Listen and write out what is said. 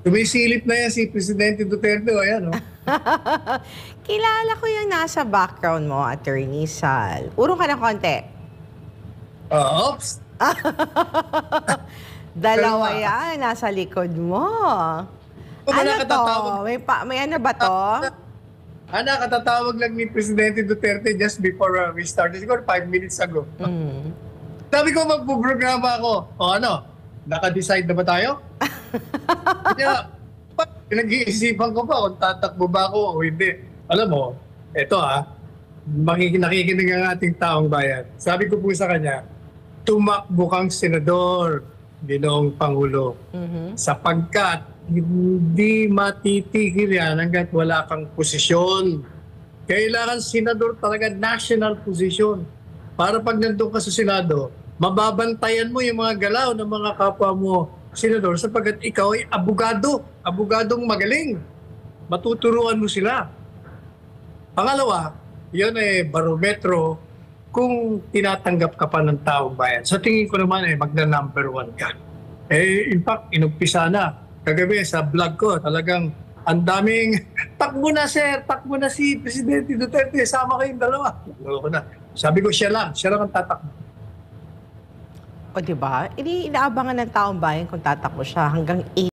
Sumisilip na yan si Presidente Duterte. O, ayan, oh. Kilala ko yung nasa background mo, Attorney Sal. Urong ka ng konti. Oops. Dalawa yan, nasa likod mo. Ano to? May ano ba to? Katatawag lang ni Presidente Duterte just before we started. Siguro 5 minutes ago. Sabi ko, magpuprograma ako. O ano, naka-decide na ba tayo? Kaya, pinag-iisipan ko pa kung tatakbo ba ako o hindi. Alam mo, eto nakikinig ang ating taong bayan. Sabi ko po sa kanya, tumakbo kang senador, Ginoong Pangulo, sapagkat hindi matitigil yan hanggat wala kang posisyon. Kailangan senador talaga, national position. Para pag nandun ka sa Senado, mababantayan mo yung mga galaw ng mga kapwa mo senador sapagkat ikaw ay abogado, abogadong magaling. Matuturuan mo sila. Pangalawa, yun ay barometro kung tinatanggap ka pa ng taong bayan. Sa tingin ko naman magna-number 1 ka. In fact, inumpisa na. Kagabi sa vlog ko, talagang ang daming, takbo na sir, takbo na si Presidente Duterte, sama kayong dalawa. Sabi ko, siya lang ang tatakbo. O diba? Inaabangan ng taong bayan kung tatakbo siya hanggang